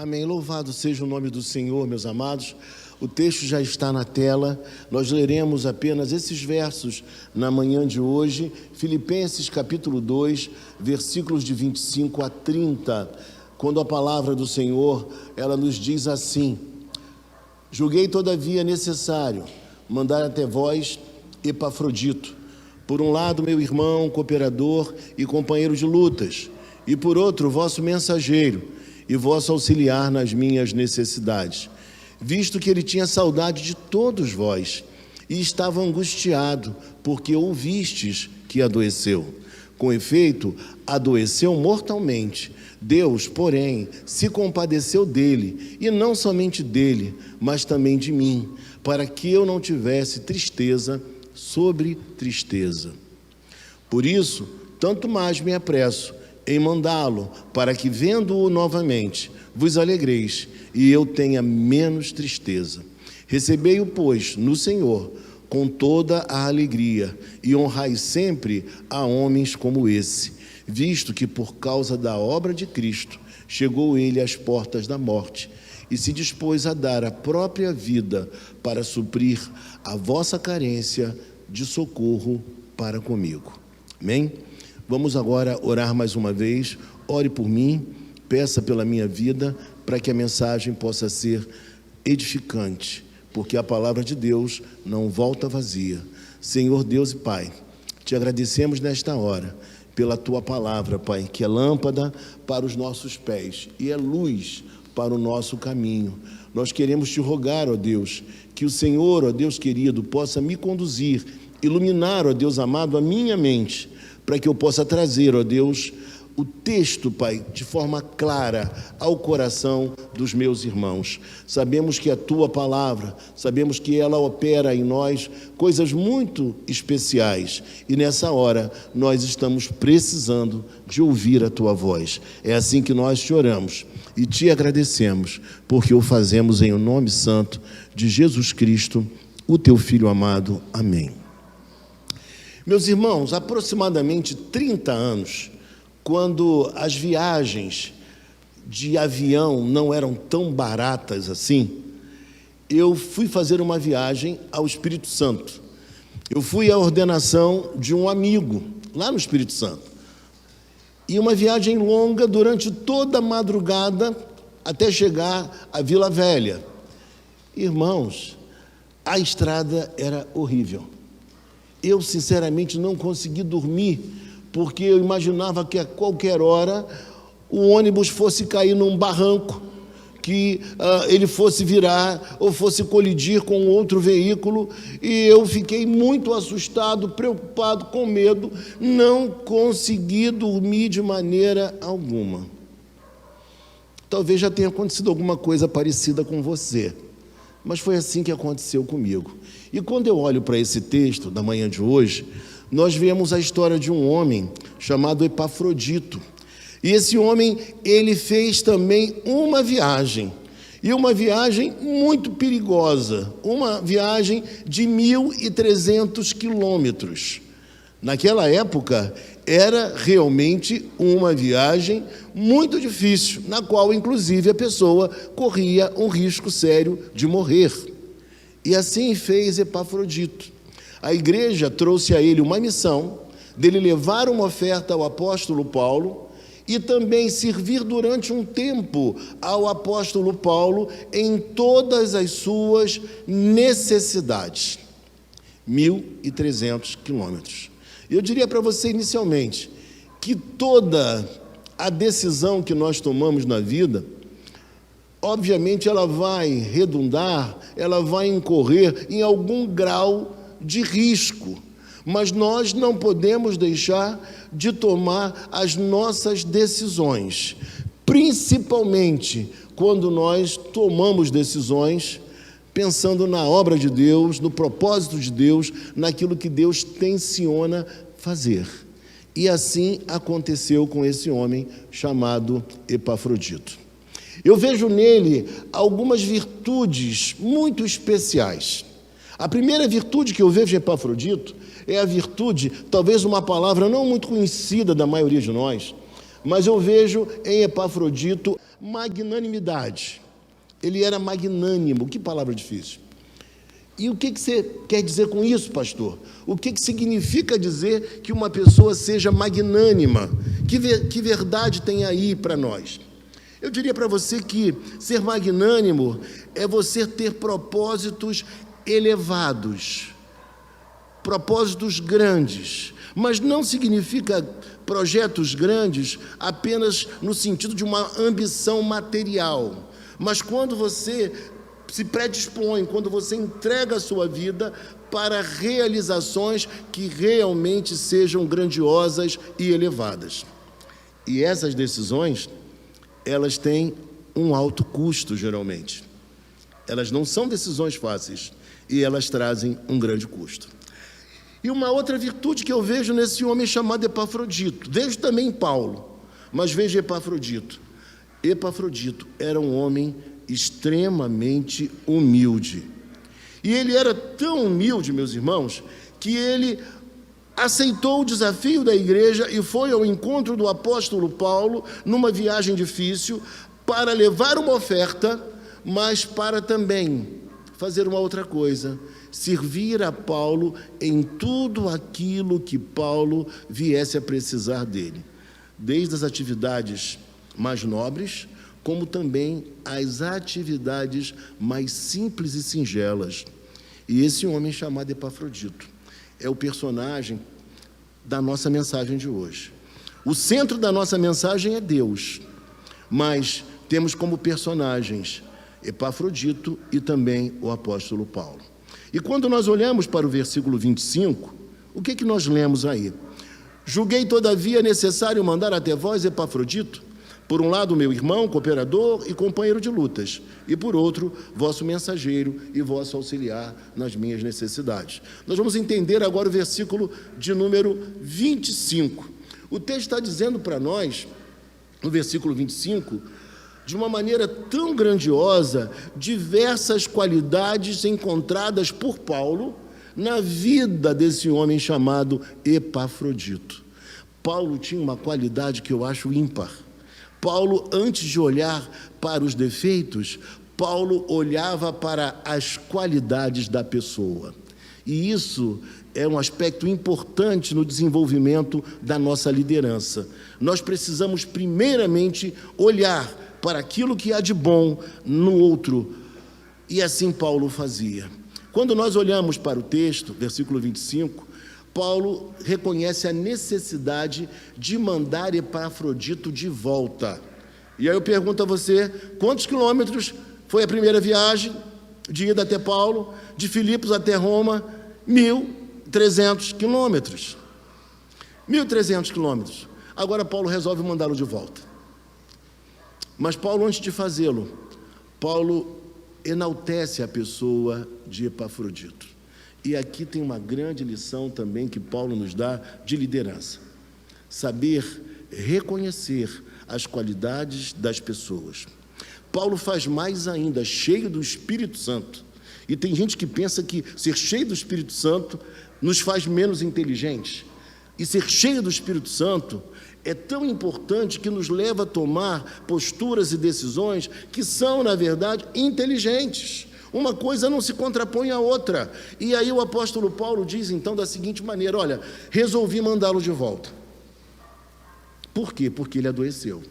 Amém. Louvado seja o nome do Senhor, meus amados. O texto já está na tela. Nós leremos apenas esses versos na manhã de hoje. Filipenses capítulo 2, versículos de 25 a 30. Quando a palavra do Senhor, ela nos diz assim: julguei todavia necessário mandar até vós Epafrodito, por um lado meu irmão, cooperador e companheiro de lutas, e por outro vosso mensageiro e vosso auxiliar nas minhas necessidades, visto que ele tinha saudade de todos vós e estava angustiado, porque ouvistes que adoeceu. Com efeito, adoeceu mortalmente. Deus, porém, se compadeceu dele, e não somente dele, mas também de mim, para que eu não tivesse tristeza sobre tristeza. Por isso, tanto mais me apresso em mandá-lo, para que, vendo-o novamente, vos alegreis, e eu tenha menos tristeza. Recebei-o, pois, no Senhor, com toda a alegria, e honrai sempre a homens como esse, visto que, por causa da obra de Cristo, chegou ele às portas da morte, e se dispôs a dar a própria vida para suprir a vossa carência de socorro para comigo. Amém? Vamos agora orar mais uma vez. Ore por mim, peça pela minha vida, para que a mensagem possa ser edificante, porque a palavra de Deus não volta vazia. Senhor Deus e Pai, te agradecemos nesta hora pela tua palavra, Pai, que é lâmpada para os nossos pés e é luz para o nosso caminho. Nós queremos te rogar, ó Deus, que o Senhor, ó Deus querido, possa me conduzir, iluminar, ó Deus amado, a minha mente, para que eu possa trazer, ó Deus, o texto, Pai, de forma clara ao coração dos meus irmãos. Sabemos que a Tua palavra, sabemos que ela opera em nós coisas muito especiais, e nessa hora nós estamos precisando de ouvir a Tua voz. É assim que nós te oramos e te agradecemos, porque o fazemos em o nome santo de Jesus Cristo, o Teu Filho amado. Amém. Meus irmãos, aproximadamente 30 anos, quando as viagens de avião não eram tão baratas assim, eu fui fazer uma viagem ao Espírito Santo. Eu fui à ordenação de um amigo, lá no Espírito Santo. E uma viagem longa durante toda a madrugada até chegar à Vila Velha. Irmãos, a estrada era horrível. Eu, sinceramente, não consegui dormir, porque eu imaginava que a qualquer hora o ônibus fosse cair num barranco, que ele fosse virar ou fosse colidir com outro veículo, e eu fiquei muito assustado, preocupado, com medo, não consegui dormir de maneira alguma. Talvez já tenha acontecido alguma coisa parecida com você, mas foi assim que aconteceu comigo. E quando eu olho para esse texto da manhã de hoje, nós vemos a história de um homem chamado Epafrodito. E esse homem, ele fez também uma viagem, e uma viagem muito perigosa, uma viagem de 1.300 quilômetros. Naquela época, era realmente uma viagem muito difícil, na qual, inclusive, a pessoa corria um risco sério de morrer. E assim fez Epafrodito. A igreja trouxe a ele uma missão, dele levar uma oferta ao apóstolo Paulo e também servir durante um tempo ao apóstolo Paulo em todas as suas necessidades. 1.300 quilômetros. Eu diria para você inicialmente que toda a decisão que nós tomamos na vida, obviamente ela vai redundar, ela vai incorrer em algum grau de risco, mas nós não podemos deixar de tomar as nossas decisões, principalmente quando nós tomamos decisões pensando na obra de Deus, no propósito de Deus, naquilo que Deus tenciona fazer. E assim aconteceu com esse homem chamado Epafrodito. Eu vejo nele algumas virtudes muito especiais. A primeira virtude que eu vejo em Epafrodito é a virtude, talvez uma palavra não muito conhecida da maioria de nós, mas eu vejo em Epafrodito magnanimidade. Ele era magnânimo. Que palavra difícil. E o que você quer dizer com isso, pastor? O que significa dizer que uma pessoa seja magnânima? Que verdade tem aí para nós? Eu diria para você que ser magnânimo é você ter propósitos elevados, propósitos grandes, mas não significa projetos grandes apenas no sentido de uma ambição material, mas quando você se predispõe, quando você entrega a sua vida para realizações que realmente sejam grandiosas e elevadas. E essas decisões, elas têm um alto custo, geralmente. Elas não são decisões fáceis e elas trazem um grande custo. E uma outra virtude que eu vejo nesse homem chamado Epafrodito, vejo também em Paulo, mas vejo Epafrodito. Epafrodito era um homem extremamente humilde. E ele era tão humilde, meus irmãos, que ele aceitou o desafio da igreja e foi ao encontro do apóstolo Paulo numa viagem difícil para levar uma oferta, mas para também fazer uma outra coisa, servir a Paulo em tudo aquilo que Paulo viesse a precisar dele, desde as atividades mais nobres, como também as atividades mais simples e singelas. E esse homem chamado Epafrodito é o personagem da nossa mensagem de hoje. O centro da nossa mensagem é Deus, mas temos como personagens Epafrodito e também o apóstolo Paulo. E quando nós olhamos para o versículo 25, o que nós lemos aí? Julguei, todavia, necessário mandar até vós Epafrodito, por um lado, meu irmão, cooperador e companheiro de lutas, e por outro, vosso mensageiro e vosso auxiliar nas minhas necessidades. Nós vamos entender agora o versículo de número 25. O texto está dizendo para nós, no versículo 25, de uma maneira tão grandiosa, diversas qualidades encontradas por Paulo na vida desse homem chamado Epafrodito. Paulo tinha uma qualidade que eu acho ímpar. Paulo, antes de olhar para os defeitos, Paulo olhava para as qualidades da pessoa. E isso é um aspecto importante no desenvolvimento da nossa liderança. Nós precisamos, primeiramente, olhar para aquilo que há de bom no outro. E assim Paulo fazia. Quando nós olhamos para o texto, versículo 25, Paulo reconhece a necessidade de mandar Epafrodito de volta. E aí eu pergunto a você, quantos quilômetros foi a primeira viagem de ida até Paulo? De Filipos até Roma, 1.300 quilômetros. 1.300 quilômetros. Agora Paulo resolve mandá-lo de volta. Mas Paulo, antes de fazê-lo, Paulo enaltece a pessoa de Epafrodito. E aqui tem uma grande lição também que Paulo nos dá de liderança. Saber reconhecer as qualidades das pessoas. Paulo faz mais ainda, cheio do Espírito Santo. E tem gente que pensa que ser cheio do Espírito Santo nos faz menos inteligentes. E ser cheio do Espírito Santo é tão importante que nos leva a tomar posturas e decisões que são, na verdade, inteligentes. Uma coisa não se contrapõe à outra. E aí o apóstolo Paulo diz, então, da seguinte maneira, olha, resolvi mandá-lo de volta. Por quê? Porque ele adoeceu.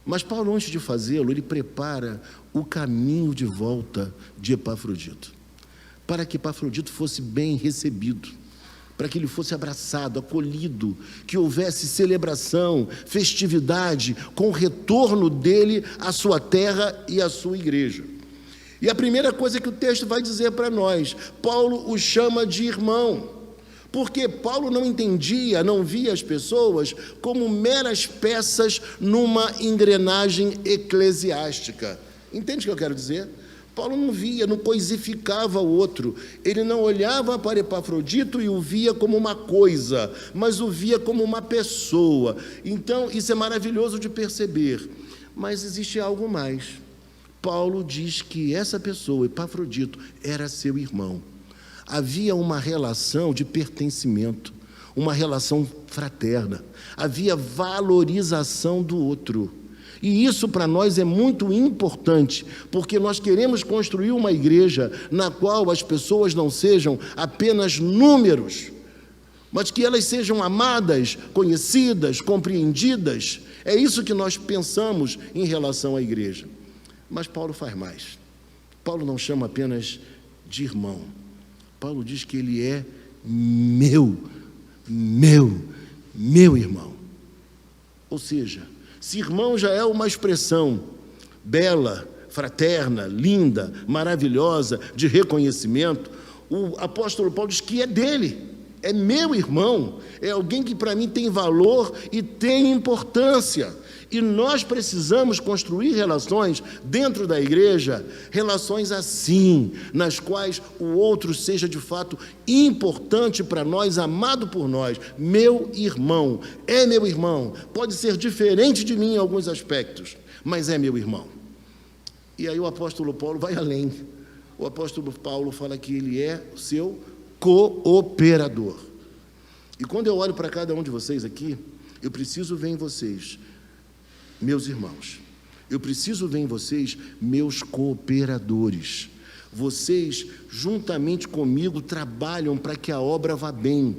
Mas Paulo, antes de fazê-lo, ele prepara o caminho de volta de Epafrodito, para que Epafrodito fosse bem recebido, para que ele fosse abraçado, acolhido, que houvesse celebração, festividade, com o retorno dele à sua terra e à sua igreja. E a primeira coisa que o texto vai dizer para nós, Paulo o chama de irmão, porque Paulo não entendia, não via as pessoas como meras peças numa engrenagem eclesiástica. Entende o que eu quero dizer? Paulo não via, não coisificava o outro, ele não olhava para Epafrodito e o via como uma coisa, mas o via como uma pessoa. Então, isso é maravilhoso de perceber, mas existe algo mais. Paulo diz que essa pessoa, Epafrodito, era seu irmão. Havia uma relação de pertencimento, uma relação fraterna, havia valorização do outro. E isso para nós é muito importante, porque nós queremos construir uma igreja na qual as pessoas não sejam apenas números, mas que elas sejam amadas, conhecidas, compreendidas. É isso que nós pensamos em relação à igreja. Mas Paulo faz mais. Paulo não chama apenas de irmão. Paulo diz que ele é meu irmão. Ou seja, se irmão já é uma expressão bela, fraterna, linda, maravilhosa, de reconhecimento, o apóstolo Paulo diz que é dele, é meu irmão, é alguém que para mim tem valor e tem importância. E nós precisamos construir relações dentro da igreja, relações assim, nas quais o outro seja de fato importante para nós, amado por nós. Meu irmão, é meu irmão, pode ser diferente de mim em alguns aspectos, mas é meu irmão. E aí o apóstolo Paulo vai além. O apóstolo Paulo fala que ele é o seu cooperador. E quando eu olho para cada um de vocês aqui, eu preciso ver em vocês meus irmãos, eu preciso ver em vocês meus cooperadores. Vocês, juntamente comigo, trabalham para que a obra vá bem,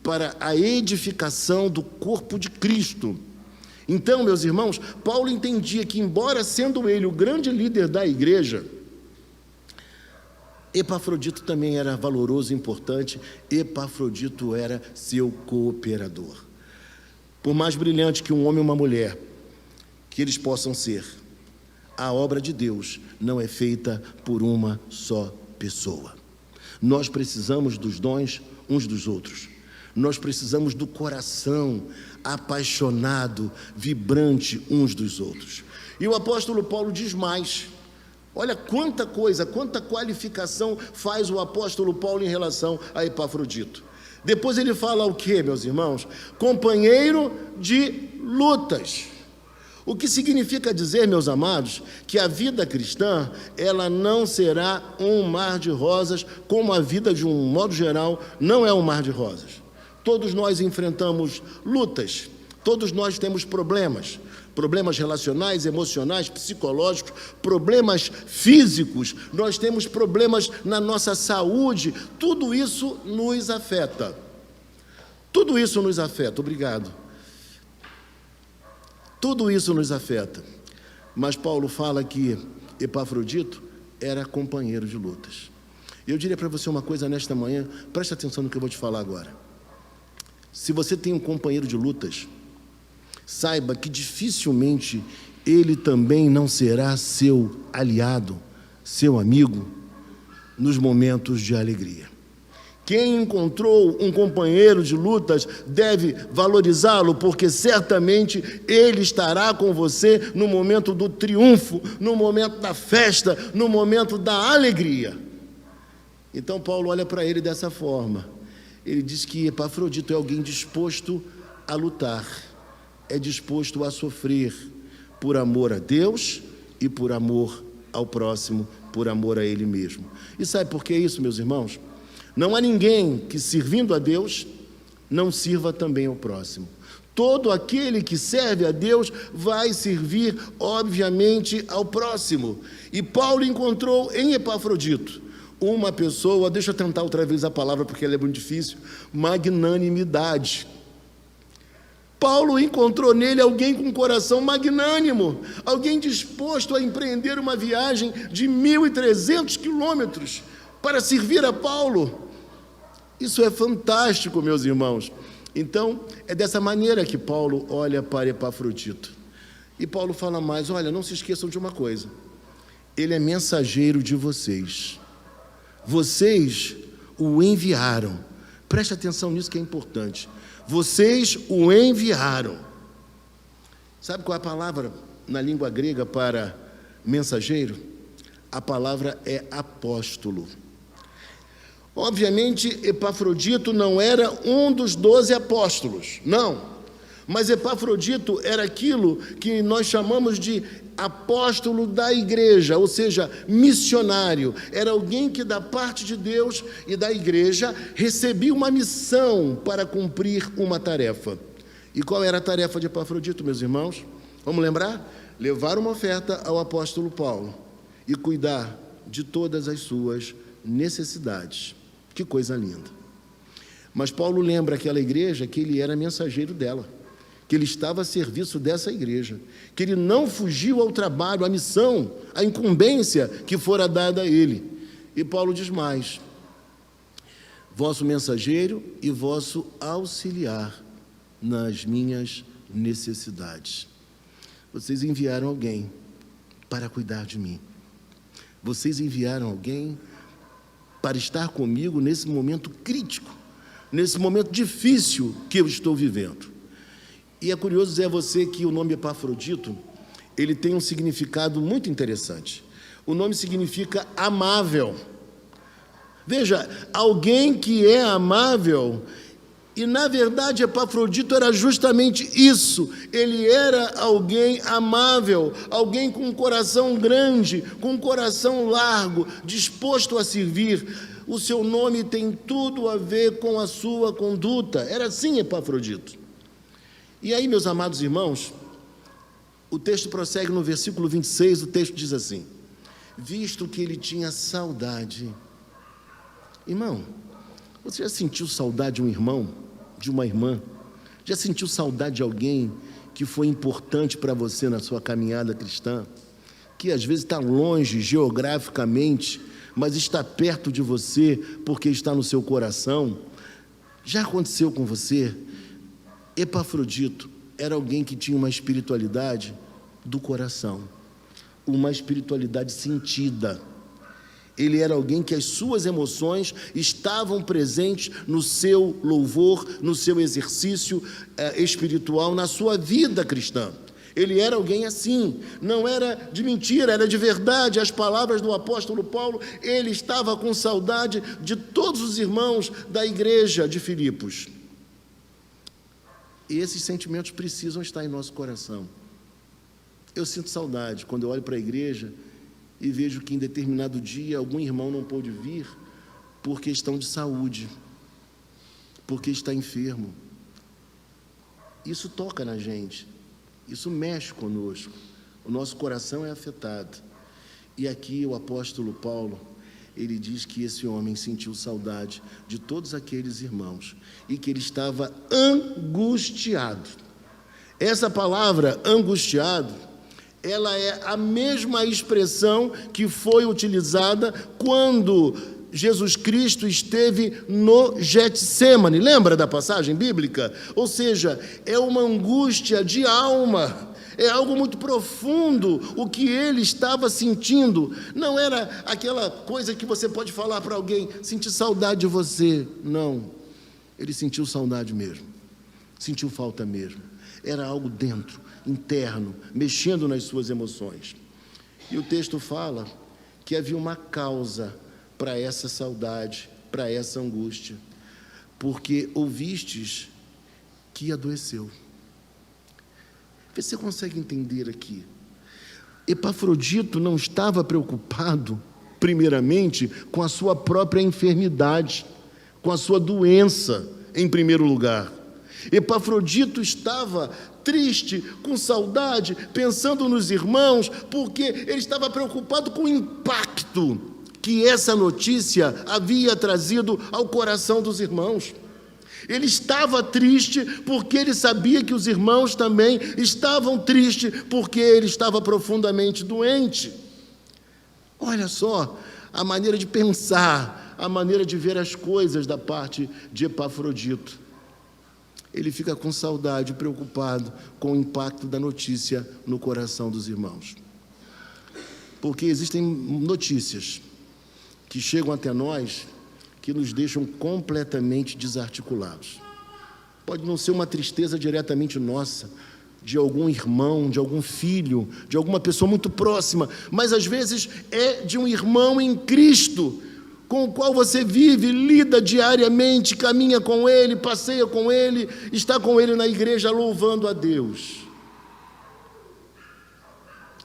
para a edificação do corpo de Cristo. Então, meus irmãos, Paulo entendia que, embora sendo ele o grande líder da igreja, Epafrodito também era valoroso e importante. Epafrodito era seu cooperador. Por mais brilhante que um homem e uma mulher que eles possam ser, a obra de Deus não é feita por uma só pessoa. Nós precisamos dos dons uns dos outros. Nós precisamos do coração apaixonado, vibrante uns dos outros. E o apóstolo Paulo diz mais. Olha quanta coisa, quanta qualificação faz o apóstolo Paulo em relação a Epafrodito. Depois ele fala o quê, meus irmãos? Companheiro de lutas. O que significa dizer, meus amados, que a vida cristã, ela não será um mar de rosas, como a vida, de um modo geral, não é um mar de rosas. Todos nós enfrentamos lutas, todos nós temos problemas relacionais, emocionais, psicológicos, problemas físicos, nós temos problemas na nossa saúde, tudo isso nos afeta. Tudo isso nos afeta, obrigado. Tudo isso nos afeta, mas Paulo fala que Epafrodito era companheiro de lutas. Eu diria para você uma coisa nesta manhã, preste atenção no que eu vou te falar agora. Se você tem um companheiro de lutas, saiba que dificilmente ele também não será seu aliado, seu amigo, nos momentos de alegria. Quem encontrou um companheiro de lutas deve valorizá-lo, porque certamente ele estará com você no momento do triunfo, no momento da festa, no momento da alegria. Então Paulo olha para ele dessa forma. Ele diz que Epafrodito é alguém disposto a lutar, é disposto a sofrer por amor a Deus e por amor ao próximo, por amor a ele mesmo. E sabe por que isso, meus irmãos? Não há ninguém que, servindo a Deus, não sirva também ao próximo. Todo aquele que serve a Deus vai servir, obviamente, ao próximo. E Paulo encontrou em Epafrodito uma pessoa, deixa eu tentar outra vez a palavra porque ela é muito difícil, magnanimidade. Paulo encontrou nele alguém com um coração magnânimo, alguém disposto a empreender uma viagem de 1.300 quilômetros para servir a Paulo. Isso é fantástico, meus irmãos. Então, é dessa maneira que Paulo olha para Epafrodito. E Paulo fala mais, olha, não se esqueçam de uma coisa, ele é mensageiro de vocês. Vocês o enviaram. Preste atenção nisso que é importante. Vocês o enviaram. Sabe qual é a palavra na língua grega para mensageiro? A palavra é apóstolo. Obviamente, Epafrodito não era um dos 12 apóstolos, não. Mas Epafrodito era aquilo que nós chamamos de apóstolo da igreja, ou seja, missionário. Era alguém que da parte de Deus e da igreja recebia uma missão para cumprir uma tarefa. E qual era a tarefa de Epafrodito, meus irmãos? Vamos lembrar? Levar uma oferta ao apóstolo Paulo e cuidar de todas as suas necessidades. Que coisa linda. Mas Paulo lembra aquela igreja que ele era mensageiro dela, que ele estava a serviço dessa igreja, que ele não fugiu ao trabalho, à missão, à incumbência que fora dada a ele. E Paulo diz mais: vosso mensageiro e vosso auxiliar nas minhas necessidades. Vocês enviaram alguém para cuidar de mim. Vocês enviaram alguém para estar comigo nesse momento crítico, nesse momento difícil que eu estou vivendo. E é curioso dizer a você que o nome Epafrodito, ele tem um significado muito interessante. O nome significa amável. Veja, alguém que é amável, e na verdade Epafrodito era justamente isso. Ele era alguém amável, alguém com um coração grande, com um coração largo, disposto a servir. O seu nome tem tudo a ver com a sua conduta. Era assim Epafrodito. E aí, meus amados irmãos, o texto prossegue no versículo 26, o texto diz assim: visto que ele tinha saudade. Irmão, você já sentiu saudade de um irmão, de uma irmã? Já sentiu saudade de alguém que foi importante para você na sua caminhada cristã? Que às vezes está longe geograficamente, mas está perto de você porque está no seu coração? Já aconteceu com você? Epafrodito era alguém que tinha uma espiritualidade do coração, uma espiritualidade sentida. Ele era alguém que as suas emoções estavam presentes no seu louvor, no seu exercício espiritual, na sua vida cristã. Ele era alguém assim, não era de mentira, era de verdade. As palavras do apóstolo Paulo, ele estava com saudade de todos os irmãos da igreja de Filipos. E esses sentimentos precisam estar em nosso coração. Eu sinto saudade quando eu olho para a igreja e vejo que em determinado dia algum irmão não pôde vir por questão de saúde, porque está enfermo. Isso toca na gente, isso mexe conosco, o nosso coração é afetado. E aqui o apóstolo Paulo, ele diz que esse homem sentiu saudade de todos aqueles irmãos e que ele estava angustiado. Essa palavra, angustiado, ela é a mesma expressão que foi utilizada quando Jesus Cristo esteve no Getsêmani. Lembra da passagem bíblica? Ou seja, é uma angústia de alma. É algo muito profundo o que ele estava sentindo. Não era aquela coisa que você pode falar para alguém, sentir saudade de você. Não, ele sentiu saudade mesmo, sentiu falta mesmo. Era algo dentro, interno, mexendo nas suas emoções. E o texto fala que havia uma causa para essa saudade, para essa angústia, porque ouvistes que adoeceu. Você consegue entender aqui? Epafrodito não estava preocupado, primeiramente, com a sua própria enfermidade, com a sua doença, em primeiro lugar. Epafrodito estava triste, com saudade, pensando nos irmãos, porque ele estava preocupado com o impacto que essa notícia havia trazido ao coração dos irmãos. Ele estava triste porque ele sabia que os irmãos também estavam tristes, porque ele estava profundamente doente. Olha só a maneira de pensar, a maneira de ver as coisas da parte de Epafrodito. Ele fica com saudade, preocupado com o impacto da notícia no coração dos irmãos. Porque existem notícias que chegam até nós que nos deixam completamente desarticulados. Pode não ser uma tristeza diretamente nossa, de algum irmão, de algum filho, de alguma pessoa muito próxima, mas às vezes é de um irmão em Cristo, com o qual você vive, lida diariamente, caminha com ele, passeia com ele, está com ele na igreja louvando a Deus.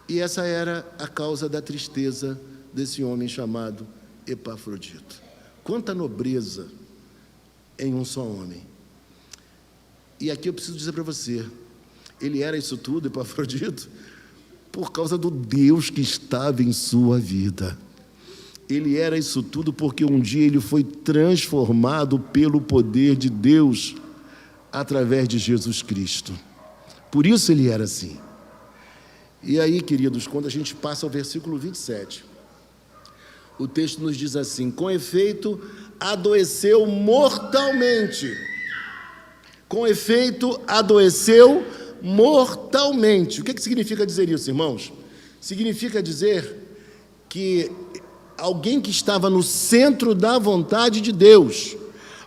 E essa era a causa da tristeza desse homem chamado Epafrodito. Quanta nobreza em um só homem. E aqui eu preciso dizer para você, ele era isso tudo, Epafrodito, por causa do Deus que estava em sua vida. Ele era isso tudo porque um dia ele foi transformado pelo poder de Deus através de Jesus Cristo. Por isso ele era assim. E aí, queridos, quando a gente passa ao versículo 27, o texto nos diz assim: com efeito, adoeceu mortalmente. Com efeito, adoeceu mortalmente. O que significa dizer isso, irmãos? Significa dizer que alguém que estava no centro da vontade de Deus,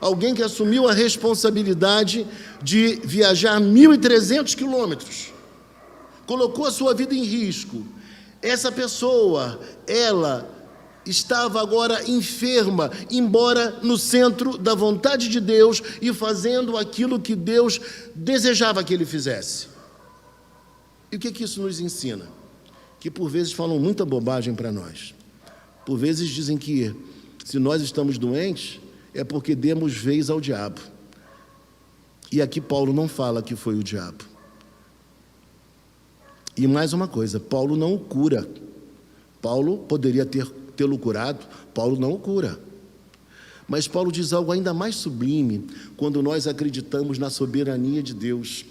alguém que assumiu a responsabilidade de viajar 1.300 quilômetros, colocou a sua vida em risco. Essa pessoa, ela estava agora enferma, embora no centro da vontade de Deus e fazendo aquilo que Deus desejava que ele fizesse. E o que isso nos ensina? Que por vezes falam muita bobagem para nós. Por vezes dizem que se nós estamos doentes é porque demos vez ao diabo. E aqui Paulo não fala que foi o diabo. E mais uma coisa, Paulo não o cura. Paulo poderia tê-lo curado, Paulo não o cura. Mas Paulo diz algo ainda mais sublime quando nós acreditamos na soberania de Deus.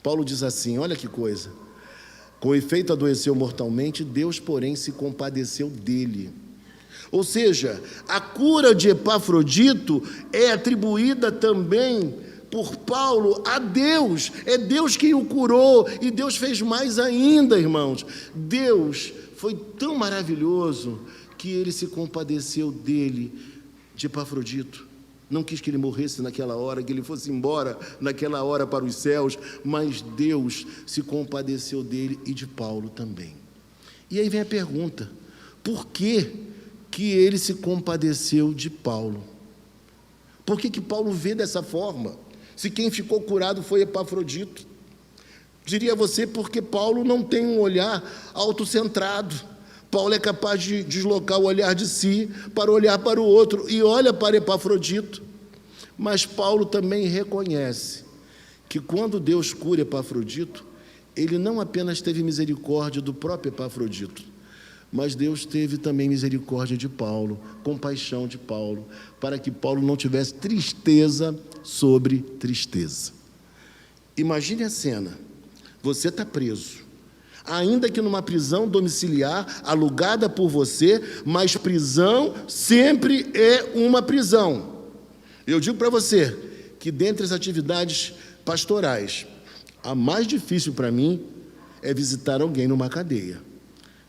Paulo diz assim, olha que coisa: com efeito adoeceu mortalmente, Deus, porém, se compadeceu dele. Ou seja, a cura de Epafrodito é atribuída também por Paulo a Deus. É Deus quem o curou, e Deus fez mais ainda, irmãos. Deus foi tão maravilhoso que ele se compadeceu dele, de Epafrodito. Não quis que ele morresse naquela hora, que ele fosse embora naquela hora para os céus, mas Deus se compadeceu dele e de Paulo também. E aí vem a pergunta: por que ele se compadeceu de Paulo? Por que Paulo vê dessa forma? Se quem ficou curado foi Epafrodito. Diria você, porque Paulo não tem um olhar autocentrado. Paulo é capaz de deslocar o olhar de si para olhar para o outro, e olha para Epafrodito. Mas Paulo também reconhece que quando Deus cura Epafrodito, ele não apenas teve misericórdia do próprio Epafrodito, mas Deus teve também misericórdia de Paulo, compaixão de Paulo, para que Paulo não tivesse tristeza sobre tristeza. Imagine a cena: você está preso, ainda que numa prisão domiciliar alugada por você, mas prisão sempre é uma prisão. Eu digo para você que dentre as atividades pastorais, a mais difícil para mim é visitar alguém numa cadeia.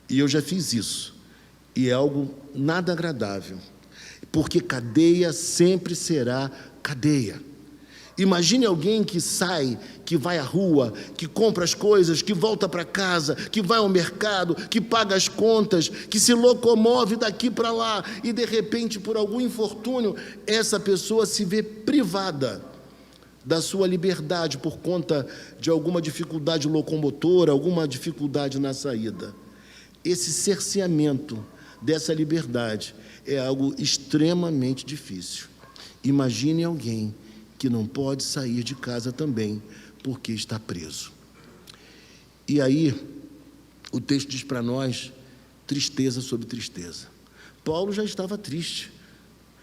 E eu já fiz isso, e é algo nada agradável, porque cadeia sempre será cadeia. Imagine alguém que sai, que vai à rua, que compra as coisas, que volta para casa, que vai ao mercado, que paga as contas, que se locomove daqui para lá, e de repente, por algum infortúnio, essa pessoa se vê privada da sua liberdade por conta de alguma dificuldade locomotora, alguma dificuldade na saída. Esse cerceamento dessa liberdade é algo extremamente difícil. Imagine alguém que não pode sair de casa também porque está preso. E aí, o texto diz para nós, tristeza sobre tristeza. Paulo já estava triste.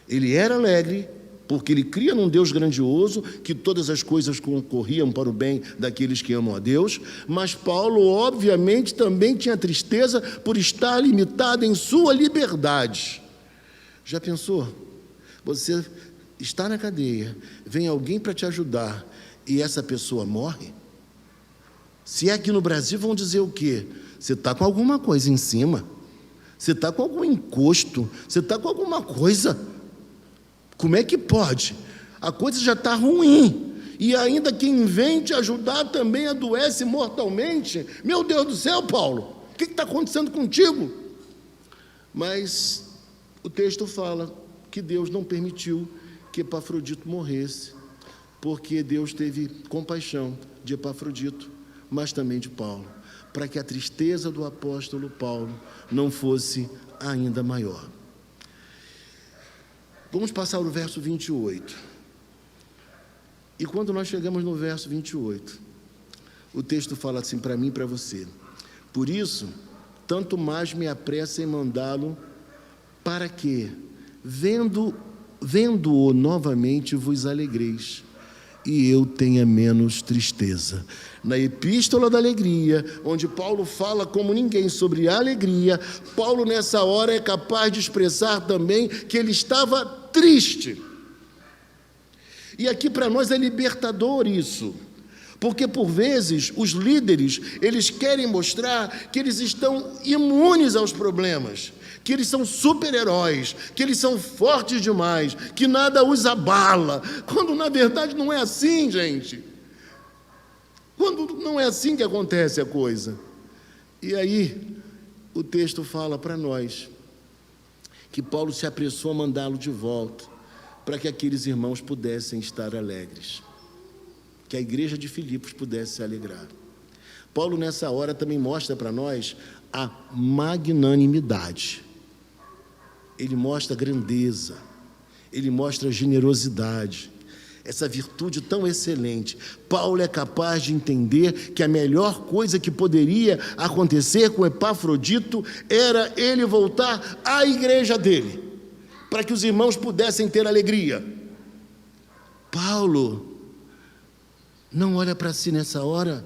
Ele era alegre, porque ele cria num Deus grandioso, que todas as coisas concorriam para o bem daqueles que amam a Deus, mas Paulo, obviamente, também tinha tristeza por estar limitado em sua liberdade. Já pensou? Você está na cadeia, vem alguém para te ajudar e essa pessoa morre? Se é aqui no Brasil, vão dizer o quê? Você está com alguma coisa em cima, você está com algum encosto, você está com alguma coisa. Como é que pode? A coisa já está ruim, e ainda quem vem te ajudar também adoece mortalmente. Meu Deus do céu, Paulo, o que está acontecendo contigo? Mas o texto fala que Deus não permitiu que Epafrodito morresse, porque Deus teve compaixão de Epafrodito, mas também de Paulo, para que a tristeza do apóstolo Paulo não fosse ainda maior. Vamos passar o verso 28. E quando nós chegamos no verso 28, o texto fala assim para mim e para você: por isso, tanto mais me apressa em mandá-lo, para que, vendo-o novamente, vos alegreis, e eu tenha menos tristeza. Na Epístola da Alegria, onde Paulo fala como ninguém sobre a alegria, Paulo nessa hora é capaz de expressar também que ele estava triste. E aqui para nós é libertador isso, porque por vezes os líderes, eles querem mostrar que eles estão imunes aos problemas, que eles são super-heróis, que eles são fortes demais, que nada os abala, quando na verdade não é assim, gente. Quando não é assim que acontece a coisa. E aí o texto fala para nós que Paulo se apressou a mandá-lo de volta, para que aqueles irmãos pudessem estar alegres, que a igreja de Filipos pudesse se alegrar. Paulo nessa hora também mostra para nós a magnanimidade. Ele mostra grandeza, ele mostra generosidade, essa virtude tão excelente. Paulo é capaz de entender que a melhor coisa que poderia acontecer com Epafrodito era ele voltar à igreja dele, para que os irmãos pudessem ter alegria. Paulo não olha para si nessa hora.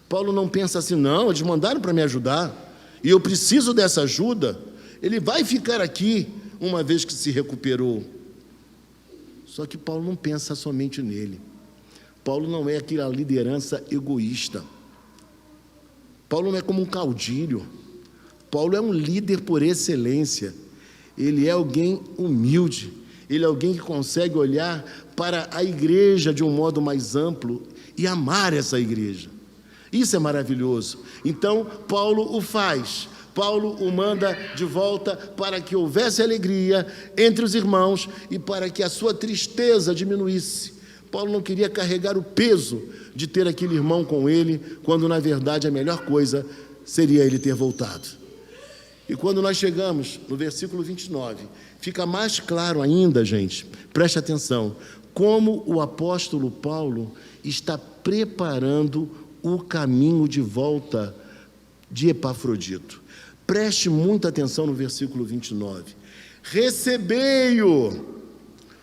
Paulo não pensa assim: não, eles mandaram para me ajudar, e eu preciso dessa ajuda. Ele vai ficar aqui uma vez que se recuperou. Só que Paulo não pensa somente nele. Paulo não é aquela liderança egoísta. Paulo não é como um caudilho. Paulo é um líder por excelência. Ele é alguém humilde. Ele é alguém que consegue olhar para a igreja de um modo mais amplo e amar essa igreja. Isso é maravilhoso. Então, Paulo o faz. Paulo o manda de volta para que houvesse alegria entre os irmãos e para que a sua tristeza diminuísse. Paulo não queria carregar o peso de ter aquele irmão com ele, quando na verdade a melhor coisa seria ele ter voltado. E quando nós chegamos no versículo 29, fica mais claro ainda, gente, preste atenção, como o apóstolo Paulo está preparando o caminho de volta de Epafrodito. Preste muita atenção no versículo 29. Recebei-o.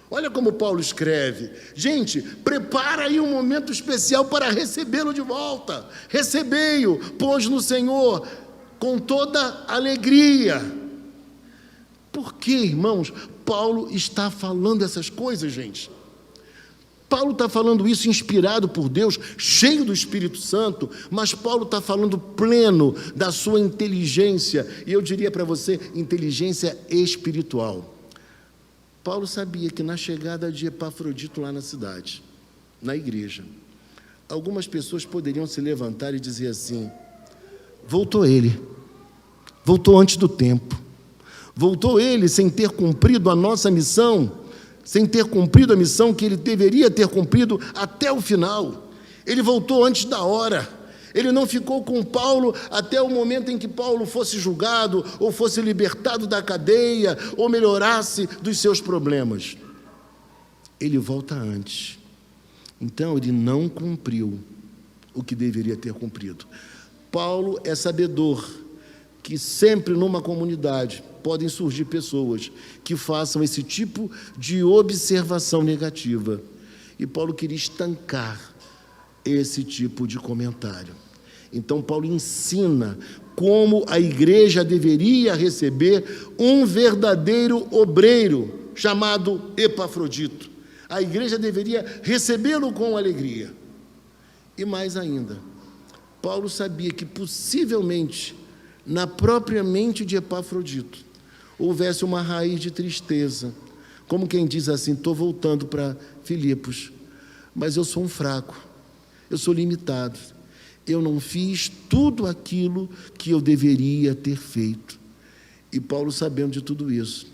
Olha como Paulo escreve. Gente, prepara aí um momento especial para recebê-lo de volta. Recebei-o, pois no Senhor, com toda alegria. Por que, irmãos, Paulo está falando essas coisas, gente? Paulo está falando isso inspirado por Deus, cheio do Espírito Santo, mas Paulo está falando pleno da sua inteligência, e eu diria para você, inteligência espiritual. Paulo sabia que na chegada de Epafrodito lá na cidade, na igreja, algumas pessoas poderiam se levantar e dizer assim: voltou ele, voltou antes do tempo, voltou ele sem ter cumprido a nossa missão, sem ter cumprido a missão que ele deveria ter cumprido até o final. Ele voltou antes da hora. Ele não ficou com Paulo até o momento em que Paulo fosse julgado, ou fosse libertado da cadeia, ou melhorasse dos seus problemas. Ele volta antes. Então, ele não cumpriu o que deveria ter cumprido. Paulo é sabedor que sempre numa comunidade podem surgir pessoas que façam esse tipo de observação negativa. E Paulo queria estancar esse tipo de comentário. Então, Paulo ensina como a igreja deveria receber um verdadeiro obreiro chamado Epafrodito. A igreja deveria recebê-lo com alegria. E mais ainda, Paulo sabia que possivelmente na própria mente de Epafrodito houvesse uma raiz de tristeza, como quem diz assim: estou voltando para Filipos, mas eu sou um fraco, eu sou limitado, eu não fiz tudo aquilo que eu deveria ter feito. E Paulo, sabendo de tudo isso,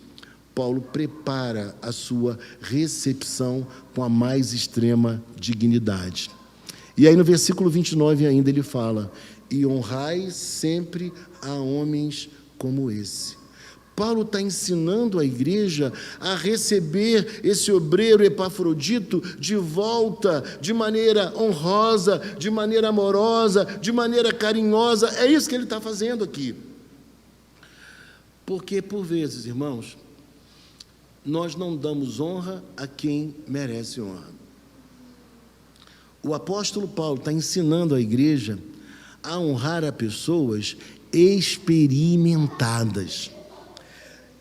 Paulo prepara a sua recepção com a mais extrema dignidade. E aí no versículo 29 ainda ele fala: e honrai sempre a homens como esse. Paulo está ensinando a igreja a receber esse obreiro Epafrodito de volta, de maneira honrosa, de maneira amorosa, de maneira carinhosa. É isso que ele está fazendo aqui. Porque, por vezes, irmãos, nós não damos honra a quem merece honra. O apóstolo Paulo está ensinando a igreja a honrar a pessoas experimentadas.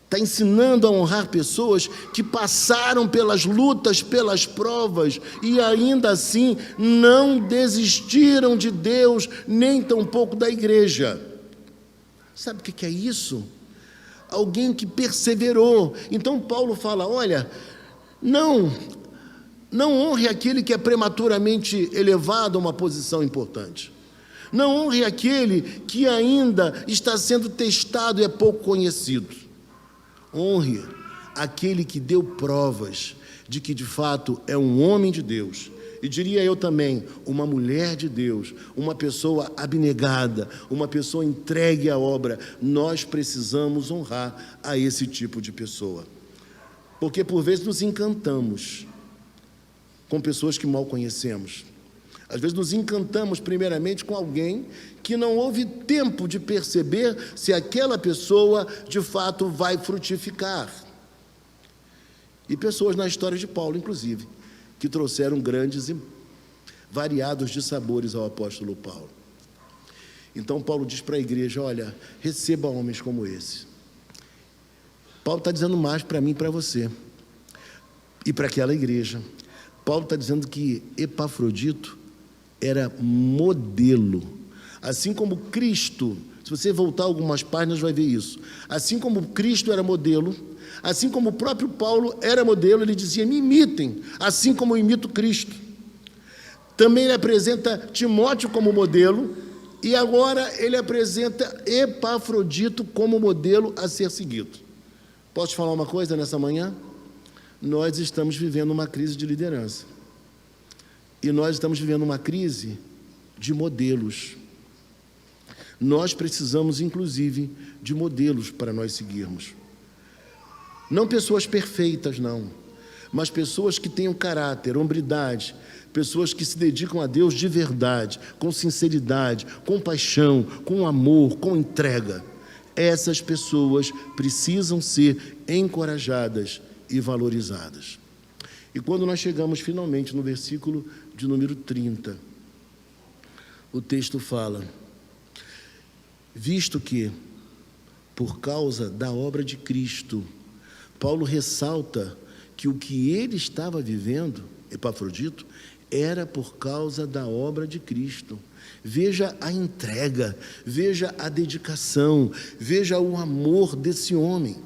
Está ensinando a honrar pessoas que passaram pelas lutas, pelas provas e ainda assim não desistiram de Deus, nem tampouco da igreja. Sabe o que é isso? Alguém que perseverou. Então Paulo fala: olha, não honre aquele que é prematuramente elevado a uma posição importante. Não honre aquele que ainda está sendo testado e é pouco conhecido. Honre aquele que deu provas de que de fato é um homem de Deus, e diria eu também, uma mulher de Deus, uma pessoa abnegada, uma pessoa entregue à obra. Nós precisamos honrar a esse tipo de pessoa, porque por vezes nos encantamos com pessoas que mal conhecemos. Às vezes nos encantamos primeiramente com alguém que não houve tempo de perceber se aquela pessoa de fato vai frutificar. E pessoas na história de Paulo, inclusive, que trouxeram grandes e variados dissabores ao apóstolo Paulo. Então Paulo diz para a igreja: olha, receba homens como esse. Paulo está dizendo mais para mim e para você, e para aquela igreja. Paulo está dizendo que Epafrodito era modelo, assim como Cristo. Se você voltar algumas páginas vai ver isso. Assim como Cristo era modelo, assim como o próprio Paulo era modelo, ele dizia: me imitem, assim como eu imito Cristo. Também ele apresenta Timóteo como modelo, e agora ele apresenta Epafrodito como modelo a ser seguido. Posso te falar uma coisa nessa manhã? Nós estamos vivendo uma crise de liderança. E nós estamos vivendo uma crise de modelos. Nós precisamos, inclusive, de modelos para nós seguirmos. Não pessoas perfeitas, não, mas pessoas que tenham caráter, hombridade, pessoas que se dedicam a Deus de verdade, com sinceridade, com paixão, com amor, com entrega. Essas pessoas precisam ser encorajadas e valorizadas. E quando nós chegamos finalmente no versículo de número 30, o texto fala: visto que, por causa da obra de Cristo, Paulo ressalta que o que ele estava vivendo, Epafrodito, era por causa da obra de Cristo. Veja a entrega, veja a dedicação, veja o amor desse homem.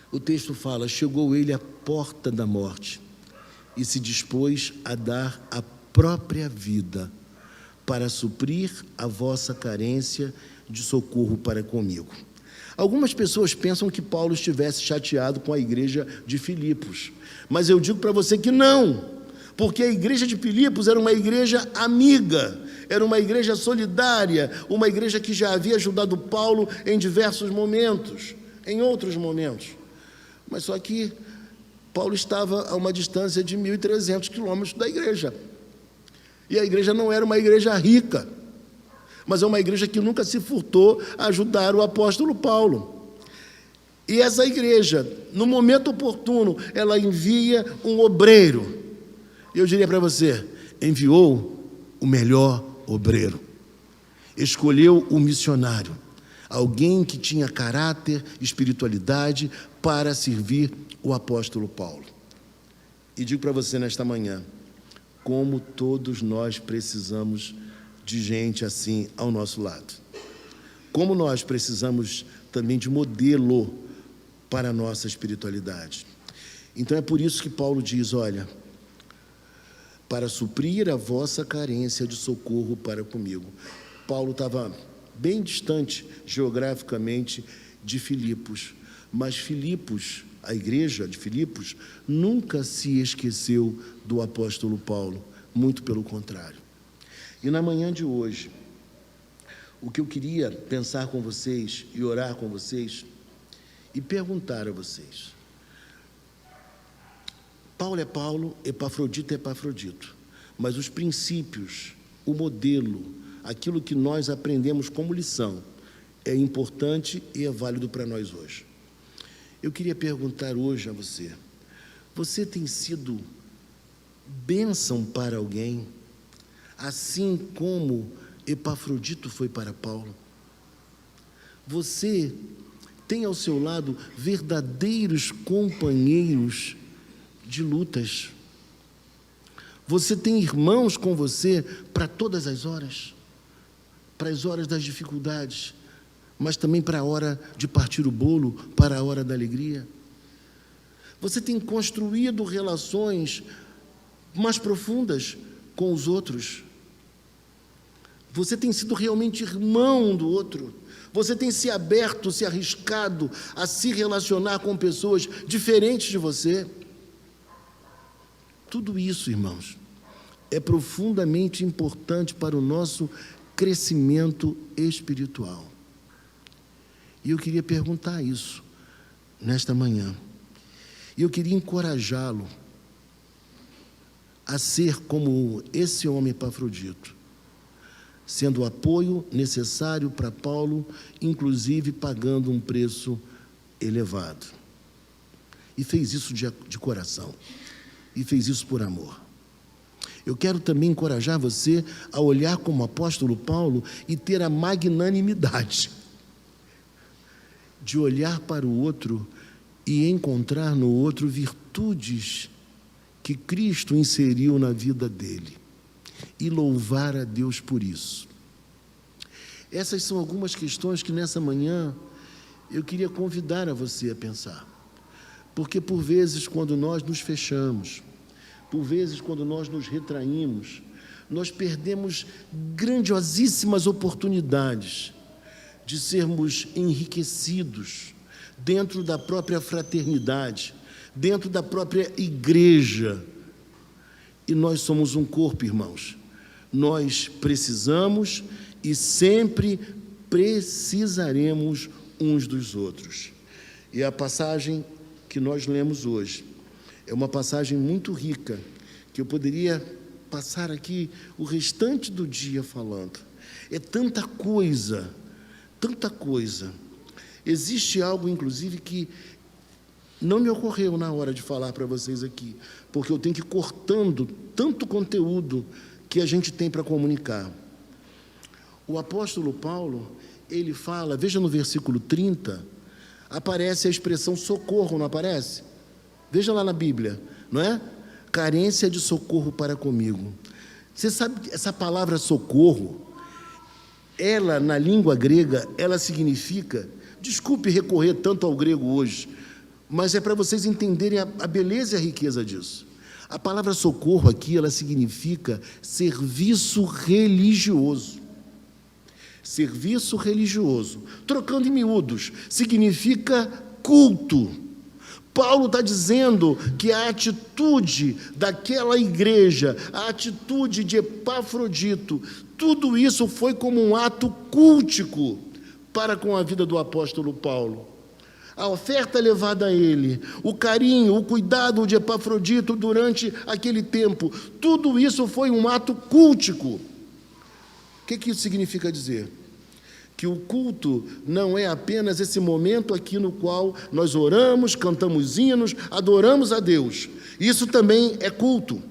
O texto fala: chegou ele à porta da morte e se dispôs a dar a própria vida para suprir a vossa carência de socorro para comigo. Algumas pessoas pensam que Paulo estivesse chateado com a igreja de Filipos, mas eu digo para você que não, porque a igreja de Filipos era uma igreja amiga, era uma igreja solidária, uma igreja que já havia ajudado Paulo em diversos momentos, em outros momentos. Mas só que Paulo estava a uma distância de 1.300 quilômetros da igreja. E a igreja não era uma igreja rica, mas é uma igreja que nunca se furtou a ajudar o apóstolo Paulo. E essa igreja, no momento oportuno, ela envia um obreiro. E eu diria para você, enviou o melhor obreiro. Escolheu o missionário, alguém que tinha caráter, espiritualidade para servir o apóstolo Paulo. E digo para você nesta manhã, como todos nós precisamos de gente assim ao nosso lado. Como nós precisamos também de modelo para a nossa espiritualidade. Então é por isso que Paulo diz: olha, para suprir a vossa carência de socorro para comigo. Paulo estava bem distante geograficamente de Filipos, Mas Filipos, a igreja de Filipos, nunca se esqueceu do apóstolo Paulo, muito pelo contrário. E na manhã de hoje, o que eu queria pensar com vocês e orar com vocês e perguntar a vocês: Paulo é Paulo, Epafrodito é Epafrodito, mas os princípios, o modelo, aquilo que nós aprendemos como lição, é importante e é válido para nós hoje. Eu queria perguntar hoje a você: você tem sido bênção para alguém, assim como Epafrodito foi para Paulo? Você tem ao seu lado verdadeiros companheiros de lutas? Você tem irmãos com você para todas as horas? Para as horas das dificuldades, mas também para a hora de partir o bolo, para a hora da alegria? Você tem construído relações mais profundas com os outros? Você tem sido realmente irmão do outro? Você tem se aberto, se arriscado a se relacionar com pessoas diferentes de você? Tudo isso, irmãos, é profundamente importante para o nosso crescimento espiritual. E eu queria perguntar isso nesta manhã. E eu queria encorajá-lo a ser como esse homem Epafrodito, sendo o apoio necessário para Paulo, inclusive pagando um preço elevado. E fez isso de coração. E fez isso por amor. Eu quero também encorajar você a olhar como o apóstolo Paulo e ter a magnanimidade de olhar para o outro e encontrar no outro virtudes que Cristo inseriu na vida dele e louvar a Deus por isso. Essas são algumas questões que nessa manhã eu queria convidar a você a pensar, porque por vezes quando nós nos fechamos, por vezes quando nós nos retraímos, nós perdemos grandiosíssimas oportunidades de sermos enriquecidos dentro da própria fraternidade, dentro da própria igreja. E nós somos um corpo, irmãos. Nós precisamos e sempre precisaremos uns dos outros. E a passagem que nós lemos hoje é uma passagem muito rica, que eu poderia passar aqui o restante do dia falando. É tanta coisa, tanta coisa. Existe algo, inclusive, que não me ocorreu na hora de falar para vocês aqui, porque eu tenho que ir cortando tanto conteúdo que a gente tem para comunicar. O apóstolo Paulo, ele fala, veja no versículo 30, aparece a expressão socorro, não aparece? Veja lá na Bíblia, não é? Carência de socorro para comigo. Você sabe que essa palavra socorro, ela, na língua grega, ela significa, desculpe recorrer tanto ao grego hoje, mas é para vocês entenderem a beleza e a riqueza disso. A palavra socorro aqui, ela significa serviço religioso. Serviço religioso. Trocando em miúdos, significa culto. Paulo está dizendo que a atitude daquela igreja, a atitude de Epafrodito, tudo isso foi como um ato cultico para com a vida do apóstolo Paulo. A oferta levada a ele, o carinho, o cuidado de Epafrodito durante aquele tempo, tudo isso foi um ato cultico. O que isso significa dizer? Que o culto não é apenas esse momento aqui no qual nós oramos, cantamos hinos, adoramos a Deus. Isso também é culto.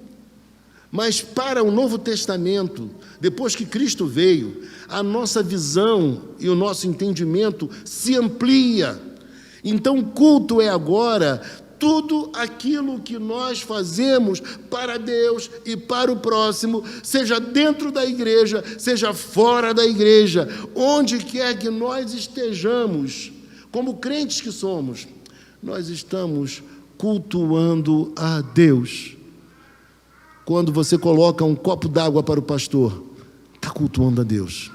Mas para o Novo Testamento, depois que Cristo veio, a nossa visão e o nosso entendimento se amplia. Então, culto é agora tudo aquilo que nós fazemos para Deus e para o próximo, seja dentro da igreja, seja fora da igreja, onde quer que nós estejamos, como crentes que somos, nós estamos cultuando a Deus. Quando você coloca um copo d'água para o pastor, está cultuando a Deus.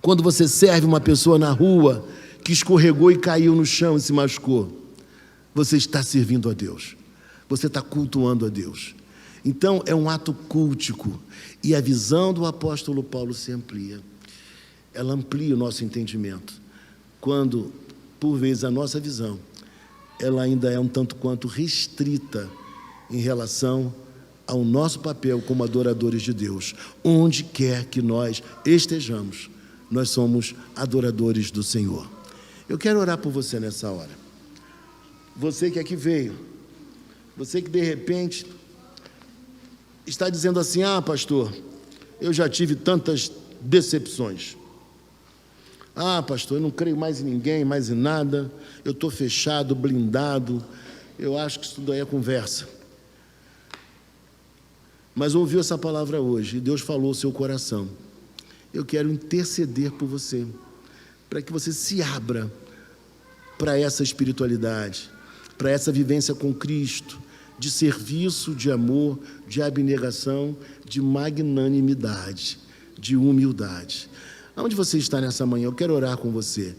Quando você serve uma pessoa na rua que escorregou e caiu no chão e se machucou. Você está servindo a Deus. Você está cultuando a Deus. Então, é um ato cultico. E a visão do apóstolo Paulo se amplia. Ela amplia o nosso entendimento. Quando, por vezes, a nossa visão, ela ainda é um tanto quanto restrita em relação ao nosso papel como adoradores de Deus. Onde quer que nós estejamos, nós somos adoradores do Senhor. Eu quero orar por você nessa hora. Você que aqui veio, você que de repente está dizendo assim: ah, pastor, eu já tive tantas decepções. Ah, pastor, eu não creio mais em ninguém, mais em nada, eu estou fechado, blindado, eu acho que isso tudo aí é conversa. Mas ouviu essa palavra hoje e Deus falou ao seu coração. Eu quero interceder por você, para que você se abra para essa espiritualidade, para essa vivência com Cristo, de serviço, de amor, de abnegação, de magnanimidade, de humildade. Onde você está nessa manhã? Eu quero orar com você.